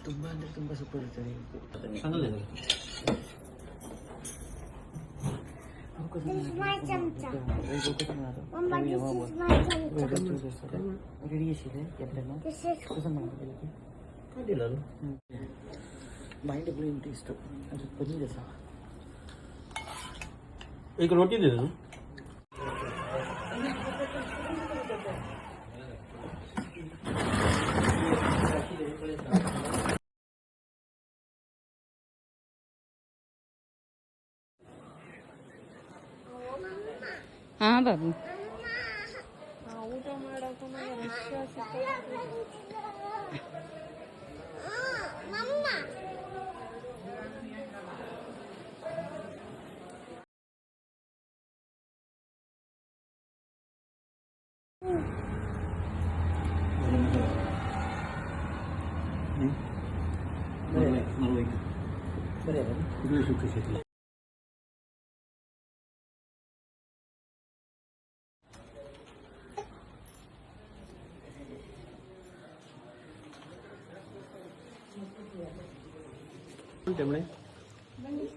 ತುಂಬ ಅಂದರೆ ತುಂಬ ಸೂಪರ್ ಇರ್ತದೆ. माइंड ब्लोइंग टेस्ट ಅದು ಪನ್ನೀರ್ ಸಹ एक रोटी दे दो. हाँ बाबू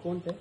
कौन थे?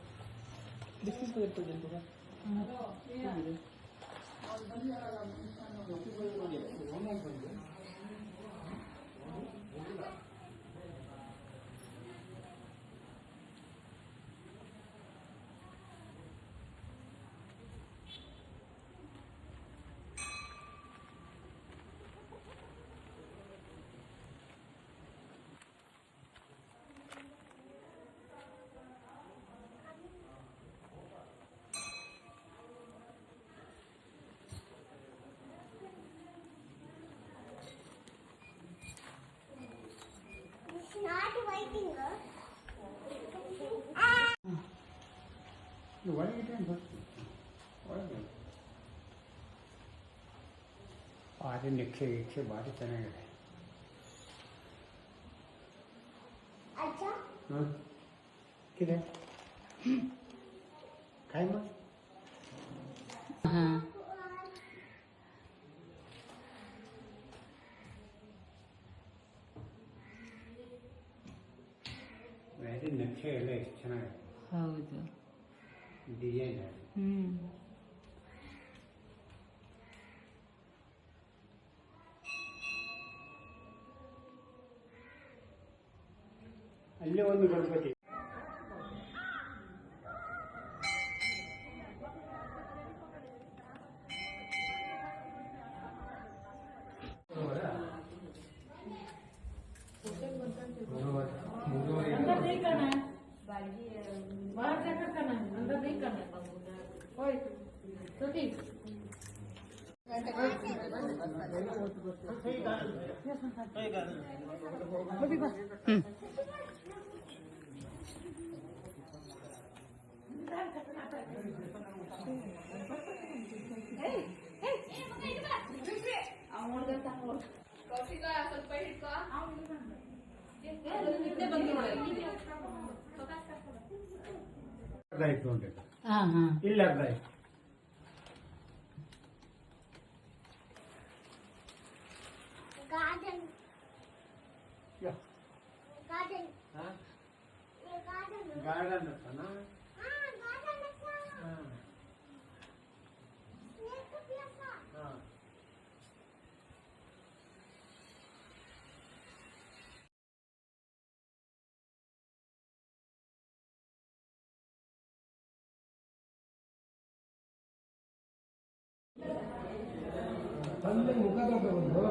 ಭಾರಿ ನಿಕ್ಷೆ ಇಕ್ಷೆ ಭಾರಿ ಚೆನ್ನಾಗಿದೆ. ಇದೆ ಕಾಯಮ್ಮ. हाँ ಭಾರಿ ನಕ್ಷೆ ಎಲ್ಲ ಎಷ್ಟು ಚೆನ್ನಾಗಿದೆ. ಹೌದು ಡಿಸೈನ್ ಅಲ್ಲೇ ಒಂದು ಗಣಪತಿ. ಇಲ್ಲ ಗಾರ್ಡನ್ ಹತ್ರನಾ? ತಂದೆ ಮುಖ ತಗೊಂಡು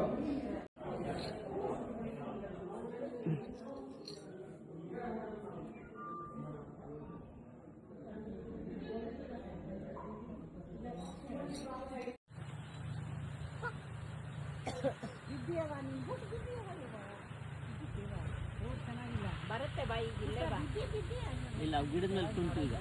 ಬರುತ್ತೆ ಬಾಯಿಗೆ ಇಲ್ಲೇ ಬಾ. ಇಲ್ಲ ಗಿಡದ ಮೇಲೆ ತುಂಟು ಈಗ.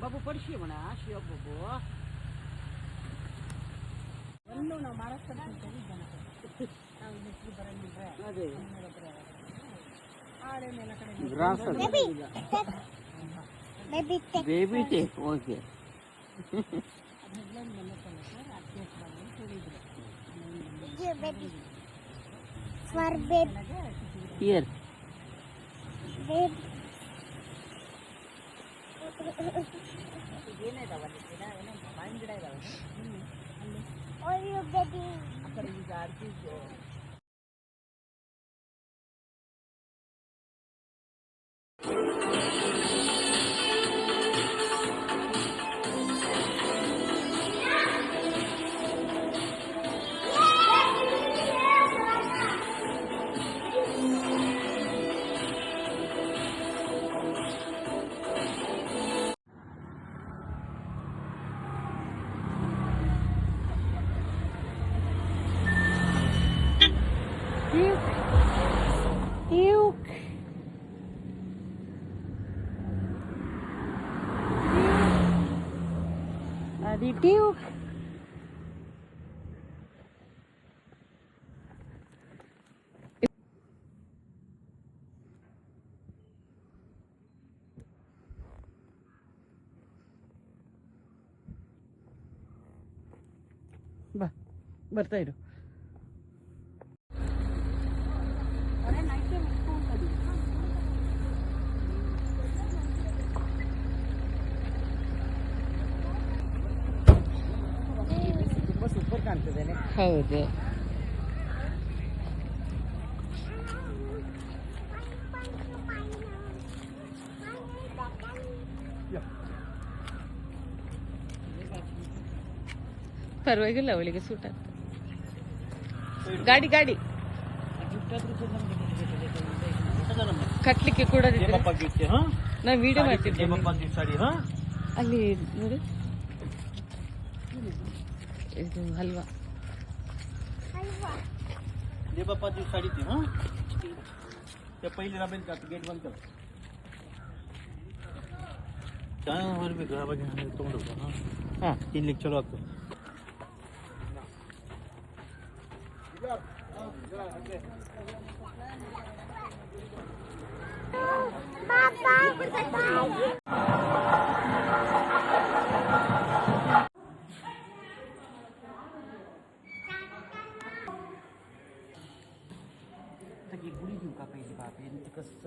ಬಾಬು ಪಡಿಸಿ ಮಣ ಶಿವ ಬಾಬು ಒಂದು ನಾವು ಮಹಾರಾಷ್ಟ್ರ ಅದೇ ಬೇಬಿ ಟೇಕ್ ಓಕೆ. ಹಸ್ಬೆಂಡ್ ಮನೆ ಸರ್ ಅಡ್ಜಸ್ಟ್ ಮಾಡಿ ಹೇಳಿದ್ರು For baby. Here. Baby. ಏನಿದಾವ ಗಿಡ ಏನೋ ಮಾವಿನ ಗಿಡ ಇದಾವೆ ಅಲ್ಲಿ Oh, you baby. ಆ ಕಡೆ ಈಗ ಅರ್ಜಿ Duke. Adi Duke. ಬಾ ಬರ್ತಾ ಇರು. ತುಂಬಾ ಸೂಪರ್ ಕಾಣ್ತದೇನೆ. ಹೌದು. ಪರವಾಗಿಲ್ಲ, ಅವಳಿಗೆ ಸೂಟ್ ಆಗ್ತದೆ. ಗಾಡಿ ಗಾಡಿ ಕಟ್ಲಿಕ್ಕೆ ಕೂಡ ನಾ ವಿಡಿಯೋ ಮಾಡ್ತಿದ್ದೆ. ಅಲ್ಲಿ ನೋಡಿ, ಇದು ಹಲ್ವಾ. ये बापा जी साड़ी थी हाँ या पहले राबेल का गेट बंद कर क्या हमारे भी घर बगे तुम लोग हाँ हाँ 3 लिख चलो आपको गुढी घेऊ का पहिली बापे कसं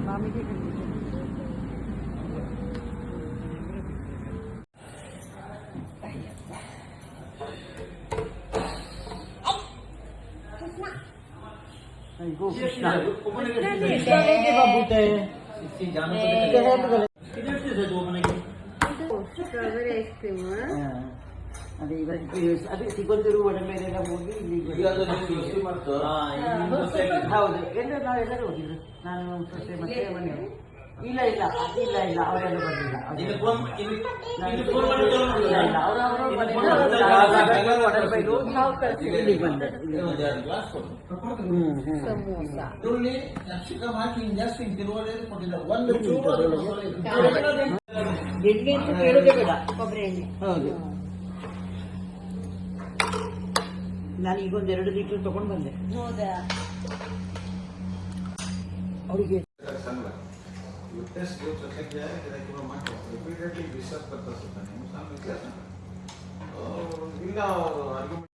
मामी काय करते? गो कृष्णा ಸ್ಟ್ರಾಬೆರಿ ಐಸ್ ಕ್ರೀಮ್ ಅದೇ ಅದೇ ಸಿಗೋದಿರು ಒಡಮೇಲೆಲ್ಲ ಹೋಗಿ ಇಲ್ಲಿ ಹೌದು ನಾವೆಲ್ಲರೂ ಹೋಗಿದ್ರು. ನಾನು ಸೊಸೆ ಮತ್ತೆ ಮನೆಯವರು. ಇಲ್ಲ ಇಲ್ಲ ಇಲ್ಲ ಇಲ್ಲ ಅವರೆಲ್ಲ ಬಂದಿಲ್ಲ. ನಾವು ಕಳಿಸಿ ಇಲ್ಲಿಗೆ ಬಂದೆ. ಎಣ್ಣೆ ಅಂತ ಕೇಳೋದೇ ಬೇಡ. ಕೊಬ್ಬರಿ ಎಣ್ಣೆ. ಹೌದು, ನಾನು ಈಗ ಒಂದು 2 ಲೀಟರ್ ತಗೊಂಡು ಬಂದೆ. ಹೌದಾ? ಅವಳಿಗೆ टेस्ट जो चेक किया है कि मैं मार्क रिपीटेडली रिसर्च करता रहता हूं सामने क्या और बिना आर्गुमेंट